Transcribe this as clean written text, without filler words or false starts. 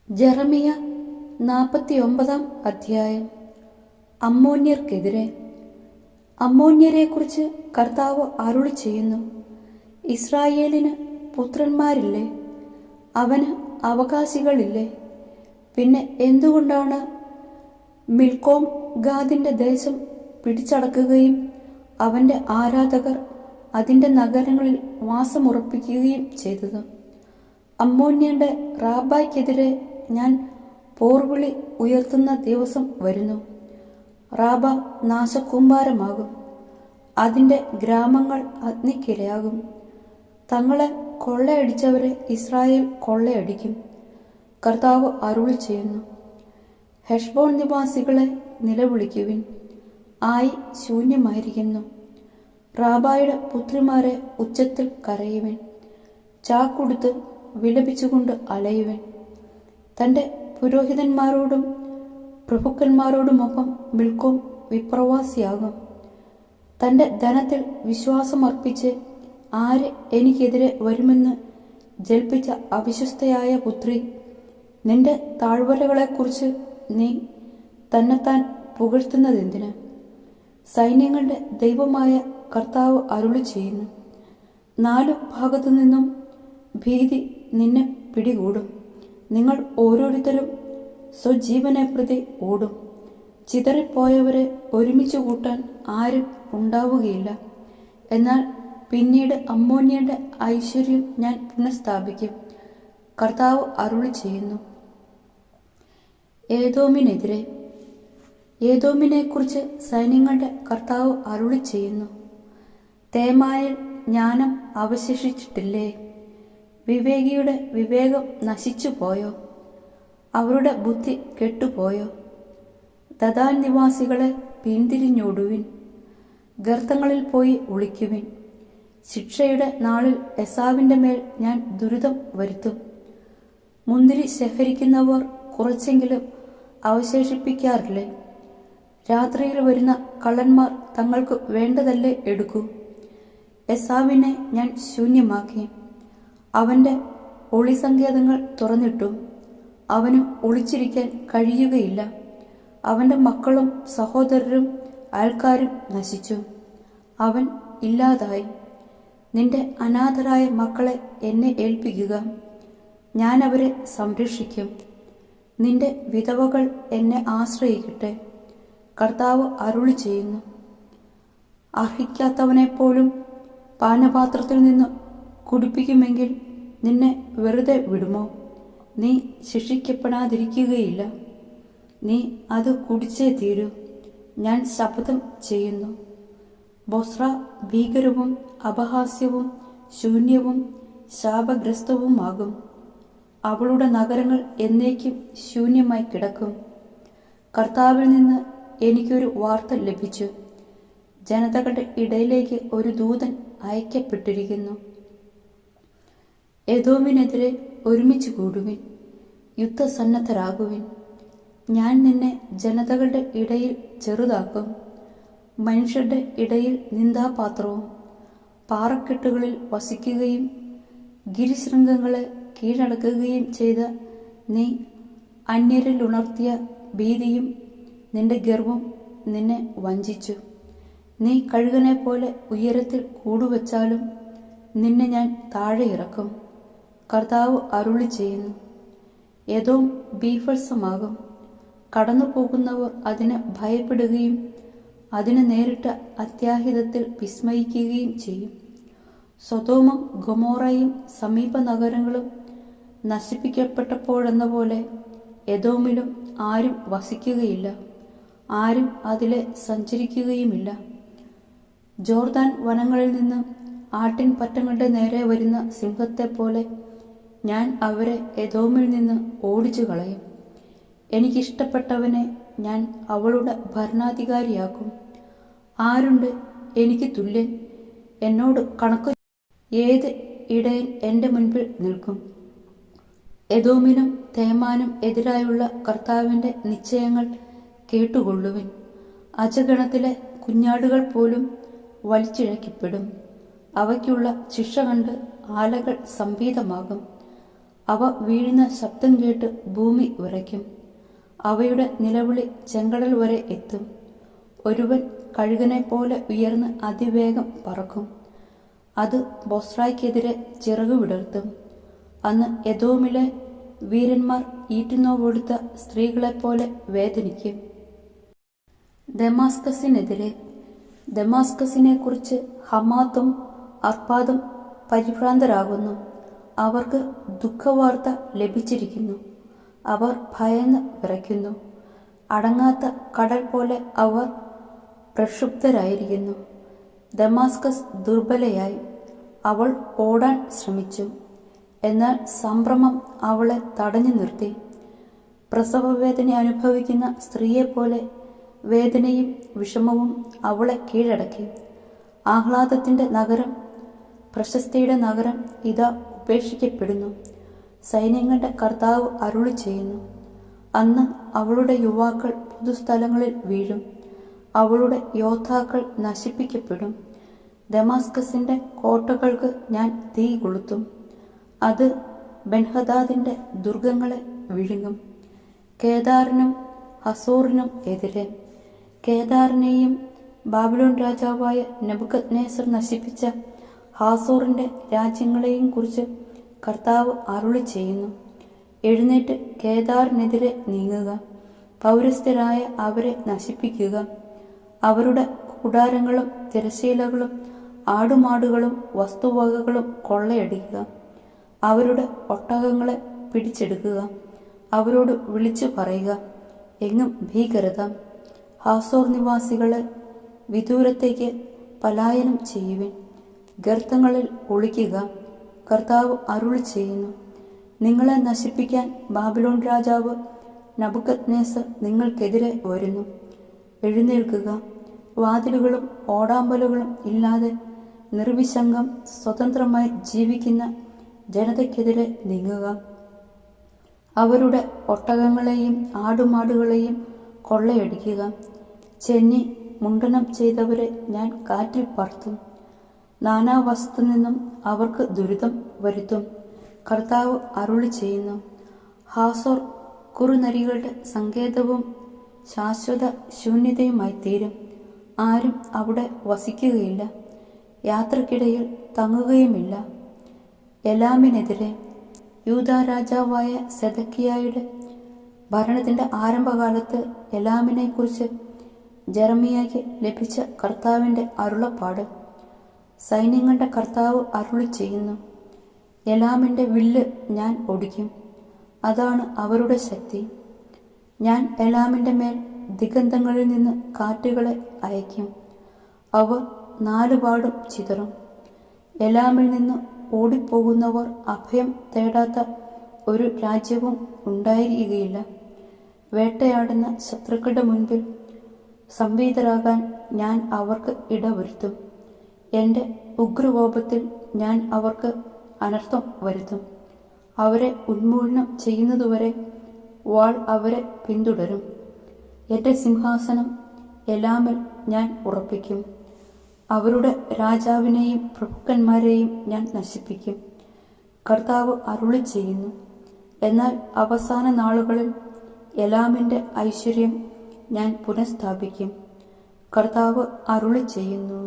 ജെറമിയ 49 അധ്യായം. അമ്മോന്യർക്കെതിരെ. അമ്മോന്യരെക്കുറിച്ച് കർത്താവ് അരുളി ചെയ്യുന്നു: ഇസ്രായേലിന് പുത്രന്മാരില്ലേ? അവന് അവകാശികളില്ലേ? പിന്നെ എന്തുകൊണ്ടാണ് മിൽക്കോം ഗാദിന്റെ ദേശം പിടിച്ചടക്കുകയും അവന്റെ ആരാധകർ അതിന്റെ നഗരങ്ങളിൽ വാസമുറപ്പിക്കുകയും ചെയ്തത്? അമ്മോന്യരുടെ റാബായ്ക്കെതിരെ ഞാൻ പോർവിളി ഉയർത്തുന്ന ദിവസം വരുന്നു. റാബ നാശകൂമ്പാരമാകും, അതിൻ്റെ ഗ്രാമങ്ങൾ അഗ്നിക്കിരയാകും. തങ്ങളെ കൊള്ളയടിച്ചവരെ ഇസ്രായേൽ കൊള്ളയടിക്കും. കർത്താവ് അരുളി ചെയ്യുന്നു: ഹെഷ്ബോൻ നിവാസികളെ നിലവിളിക്കുവിൻ, ആയി ശൂന്യമായിരിക്കുന്നു. റാബായുടെ പുത്രിമാരെ ഉച്ചത്തിൽ കരയുവിൻ, ചാക്കുടുത്ത് വിലപിച്ചുകൊണ്ട് അലയുവിൻ. തൻ്റെ പുരോഹിതന്മാരോടും പ്രഭുക്കന്മാരോടുമൊപ്പം മിൽക്കോം വിപ്രവാസിയാകും. തൻ്റെ ധനത്തിൽ വിശ്വാസമർപ്പിച്ച് ആര് എനിക്കെതിരെ വരുമെന്ന് ജൽപ്പിച്ച അവിശ്വസ്തയായ പുത്രി, നിന്റെ താഴ്വരകളെക്കുറിച്ച് നീ തന്നെത്താൻ പുകഴ്ത്തുന്നതെന്തിന്? സൈന്യങ്ങളുടെ ദൈവമായ കർത്താവ് അരുളി ചെയ്യുന്നു: 4 ഭാഗത്തു നിന്നും ഭീതി നിന്നെ പിടികൂടും. നിങ്ങൾ ഓരോരുത്തരും സ്വജീവനെ പ്രതി ഓടും. ചിതറിപ്പോയവരെ ഒരുമിച്ച് കൂട്ടാൻ ആരും ഉണ്ടാവുകയില്ല. എന്നാൽ പിന്നീട് അമ്മോന്യരുടെ ഐശ്വര്യം ഞാൻ പുനഃസ്ഥാപിക്കും. കർത്താവ് അരുളി ചെയ്യുന്നു. ഏദോമിനെതിരെ. ഏദോമിനെക്കുറിച്ച് സൈന്യങ്ങളുടെ കർത്താവ് അരുളി ചെയ്യുന്നു: തേമായിൽ ജ്ഞാനം അവശേഷിച്ചിട്ടില്ലേ? വിവേകിയുടെ വിവേകം നശിച്ചു പോയോ? അവരുടെ ബുദ്ധി കെട്ടുപോയോ? ദദാൻ നിവാസികളെ പിന്തിരിഞ്ഞോടുവിൻ, ഗർത്തങ്ങളിൽ പോയി ഒളിക്കുവിൻ. ശിക്ഷയുടെ നാളിൽ എസാവിൻ്റെ മേൽ ഞാൻ ദുരിതം വരുത്തും. മുന്തിരി ശേഖരിക്കുന്നവർ കുറച്ചെങ്കിലും അവശേഷിപ്പിക്കാറില്ലേ? രാത്രിയിൽ വരുന്ന കള്ളന്മാർ തങ്ങൾക്ക് വേണ്ടതല്ലേ എടുക്കൂ. എസാവിനെ ഞാൻ ശൂന്യമാക്കി, അവൻ്റെ ഒളിസങ്കേതങ്ങൾ തുറന്നിട്ടു. അവന് ഒളിച്ചിരിക്കാൻ കഴിയുകയില്ല. അവൻ്റെ മക്കളും സഹോദരരും അയൽക്കാരും നശിച്ചു. അവൻ ഇല്ലാതായി. നിന്റെ അനാഥരായ മക്കളെ എന്നെ ഏൽപ്പിക്കുക, ഞാൻ അവരെ സംരക്ഷിക്കും. നിന്റെ വിധവകൾ എന്നെ ആശ്രയിക്കട്ടെ. കർത്താവ് അരുളി ചെയ്യുന്നു. അർഹിക്കാത്തവനെപ്പോലും പാനപാത്രത്തിൽ നിന്ന് കുടിപ്പിക്കുമെങ്കിൽ നിന്നെ വെറുതെ വിടുമോ? നീ ശിക്ഷിക്കപ്പെടാതിരിക്കുകയില്ല. നീ അത് കുടിച്ചേ തീരൂ. ഞാൻ ശപഥം ചെയ്യുന്നു. ബൊസ്ര ഭീകരവും അപഹാസ്യവും ശൂന്യവും ശാപഗ്രസ്തവുമാകും. അവളുടെ നഗരങ്ങൾ എന്നേക്കും ശൂന്യമായി കിടക്കും. കർത്താവിൽ നിന്ന് എനിക്കൊരു വാർത്ത ലഭിച്ചു. ജനതകളുടെ ഇടയിലേക്ക് ഒരു ദൂതൻ അയക്കപ്പെട്ടിരിക്കുന്നു. ഏദോമിനെതിരെ ഒരുമിച്ച് കൂടുവിൻ, യുദ്ധസന്നദ്ധരാകുവിൻ. ഞാൻ നിന്നെ ജനതകളുടെ ഇടയിൽ ചെറുതാക്കും, മനുഷ്യരുടെ ഇടയിൽ നിന്ദാപാത്രവും. പാറക്കെട്ടുകളിൽ വസിക്കുകയും ഗിരിശൃംഗങ്ങളെ കീഴടക്കുകയും ചെയ്ത നീ അന്യരിൽ ഉണർത്തിയ ഭീതിയും നിന്റെ ഗർവം നിന്നെ വഞ്ചിച്ചു. നീ കഴുകനെ പോലെ ഉയരത്തിൽ കൂടുവച്ചാലും നിന്നെ ഞാൻ താഴെ ഇറക്കും. കർത്താവ് അരുളി ചെയ്യുന്നു. ഏദോം ബീഭത്സമാകും. കടന്നു പോകുന്നവർ അതിന് ഭയപ്പെടുകയും അതിന് നേരിട്ട അത്യാഹിതത്തിൽ വിസ്മയിക്കുകയും ചെയ്യും. സൊദോമും ഗൊമോറയും സമീപ നഗരങ്ങളും നശിപ്പിക്കപ്പെട്ടപ്പോഴെന്ന പോലെ ഏദോമിലും ആരും വസിക്കുകയില്ല, ആരും അതിലെ സഞ്ചരിക്കുകയുമില്ല. ജോർദാൻ വനങ്ങളിൽ നിന്ന് ആട്ടിൻ പറ്റങ്ങളുടെ നേരെ വരുന്ന സിംഹത്തെപ്പോലെ ഞാൻ അവരെ ഏദോമിൽ നിന്ന് ഓടിച്ചു കളയും. എനിക്കിഷ്ടപ്പെട്ടവനെ ഞാൻ അവളുടെ ഭരണാധികാരിയാക്കും. ആരുണ്ട് എനിക്ക് തുല്യൻ? എന്നോട് കണക്ക് ഏത് ഇടയൻ എൻ്റെ മുൻപിൽ നിൽക്കും? ഏദോമിനും തേമാനും എതിരായുള്ള കർത്താവിൻ്റെ നിശ്ചയങ്ങൾ കേട്ടുകൊള്ളുവിൻ. അജഗണത്തിലെ കുഞ്ഞാടുകൾ പോലും വലിച്ചിഴക്കപ്പെടും. അവയ്ക്കുള്ള ശിക്ഷ കണ്ട് ആലകൾ സംഭീതമാകും. അവ വീഴുന്ന ശബ്ദം കേട്ട് ഭൂമി വിറയ്ക്കും. അവയുടെ നിലവിളി ചെങ്കടൽ വരെ എത്തും. ഒരുവൻ കഴുകനെ പോലെ ഉയർന്ന് അതിവേഗം പറക്കും. അത് ബൊസ്രായ്ക്കെതിരെ ചിറകു വിടർത്തും. അന്ന് എദോമിലെ വീരന്മാർ ഈറ്റുനോവെടുത്ത സ്ത്രീകളെപ്പോലെ വേദനിക്കും. ദമാസ്കസിനെതിരെ. ദമാസ്കസിനെക്കുറിച്ച് ഹമാത്തും അർപ്പാദും പരിഭ്രാന്തരാകുന്നു. അവർക്ക് ദുഃഖവാർത്ത ലഭിച്ചിരിക്കുന്നു. അവർ ഭയന്ന് വിറയ്ക്കുന്നു. അടങ്ങാത്ത കടൽ പോലെ അവർ പ്രക്ഷുബ്ധരായിരിക്കുന്നു. ദമാസ്കസ് ദുർബലയായി. അവൾ ഓടാൻ ശ്രമിച്ചു. എന്നാൽ സംഭ്രമം അവളെ തടഞ്ഞു നിർത്തി. പ്രസവവേദന അനുഭവിക്കുന്ന സ്ത്രീയെപ്പോലെ വേദനയും വിഷമവും അവളെ കീഴടക്കി. ആഹ്ലാദത്തിൻ്റെ നഗരം, പ്രശസ്തിയുടെ നഗരം ഇതാ ഉപേക്ഷിക്കപ്പെടുന്നു. സൈന്യങ്ങളുടെ കർത്താവ് അരുളി ചെയ്യുന്നു. അന്ന് അവളുടെ യുവാക്കൾ പൊതുസ്ഥലങ്ങളിൽ വീഴും. അവളുടെ യോദ്ധാക്കൾ നശിപ്പിക്കപ്പെടും. ദമാസ്കസിൻ്റെ കോട്ടകൾക്ക് ഞാൻ തീ കൊളുത്തും. അത് ബെൻഹദാദിൻ്റെ ദുർഗങ്ങളെ വിഴുങ്ങും. കേദാറിനും ഹസോറിനും എതിരെ. കേദാറിനെയും ബാബിലോൺ രാജാവായ നെബൂഖദ്നേസർ നശിപ്പിച്ച ഹാസോറിൻ്റെ രാജ്യങ്ങളെയും കുറിച്ച് കർത്താവ് അരുളി ചെയ്യുന്നു. എഴുന്നേറ്റ് കേദാറിനെതിരെ നീങ്ങുക. പൗരസ്ത്യരായ അവരെ നശിപ്പിക്കുക. അവരുടെ കൂടാരങ്ങളും തിരശ്ശീലകളും ആടുമാടുകളും വസ്തുവകകളും കൊള്ളയടിക്കുക. അവരുടെ ഒട്ടകങ്ങളെ പിടിച്ചെടുക്കുക. അവരോട് വിളിച്ചു പറയുക, എങ്ങും ഭീകരത. ഹാസോർ നിവാസികളെ വിദൂരത്തേക്ക് പലായനം ചെയ്യുവിൻ. ഗർത്തങ്ങളിൽ ഒളിക്കുക. കർത്താവ് അരുളി ചെയ്യുന്നു. നിങ്ങളെ നശിപ്പിക്കാൻ ബാബിലോൺ രാജാവ് നെബൂഖദ്നേസർ നിങ്ങൾക്കെതിരെ വരുന്നു. എഴുന്നേൽക്കുക. വാതിലുകളും ഓടാമ്പലുകളും ഇല്ലാതെ നിർവിശങ്കം സ്വതന്ത്രമായി ജീവിക്കുന്ന ജനതയ്ക്കെതിരെ നീങ്ങുക. അവരുടെ ഒട്ടകങ്ങളെയും ആടുമാടുകളെയും കൊള്ളയടിക്കുക. ചെന്നി മുണ്ടനം ചെയ്തവരെ ഞാൻ കാറ്റിൽ പറത്തും. നാനാവശത്തു നിന്നും അവർക്ക് ദുരിതം വരുത്തും. കർത്താവ് അരുളി ചെയ്യുന്നു. ഹാസോർ കുറുനരികളുടെ സങ്കേതവും ശാശ്വത ശൂന്യതയുമായി തീരും. ആരും അവിടെ വസിക്കുകയില്ല. യാത്രക്കിടയിൽ തങ്ങുകയുമില്ല. എലാമിനെതിരെ. യൂദാ രാജാവായ സെദക്കിയായുടെ ഭരണത്തിൻ്റെ ആരംഭകാലത്ത് എലാമിനെക്കുറിച്ച് ജെറമിയായ്ക്ക് ലഭിച്ച കർത്താവിൻ്റെ അരുളപ്പാട്. സൈന്യങ്ങളുടെ കർത്താവ് അരുളി ചെയ്യുന്നു. എലാമിൻ്റെ വില്ല് ഞാൻ ഒടിക്കും. അതാണ് അവരുടെ ശക്തി. ഞാൻ എലാമിൻ്റെ മേൽ ദിഗന്ധങ്ങളിൽ നിന്ന് കാറ്റുകളെ അയക്കും. അവർ നാലുപാടും ചിതറും. എലാമിൽ നിന്ന് ഓടിപ്പോകുന്നവർ അഭയം തേടാത്ത ഒരു രാജ്യവും ഉണ്ടായിരിക്കുകയില്ല. വേട്ടയാടുന്ന ശത്രുക്കളുടെ മുൻപിൽ സംഭീതരാകാൻ ഞാൻ അവർക്ക് ഇടവരുത്തും. എൻ്റെ ഉഗ്രകോപത്തിൽ ഞാൻ അവർക്ക് അനർത്ഥം വരുത്തും. അവരെ ഉന്മൂലനം ചെയ്യുന്നതുവരെ വാൾ അവരെ പിന്തുടരും. എൻ്റെ സിംഹാസനം എലാമിൽ ഞാൻ ഉറപ്പിക്കും. അവരുടെ രാജാവിനെയും പ്രഭുക്കന്മാരെയും ഞാൻ നശിപ്പിക്കും. കർത്താവ് അരുളി ചെയ്യുന്നു. എന്നാൽ അവസാന നാളുകളിൽ എലാമിൻ്റെ ഐശ്വര്യം ഞാൻ പുനഃസ്ഥാപിക്കും. കർത്താവ് അരുളി ചെയ്യുന്നു.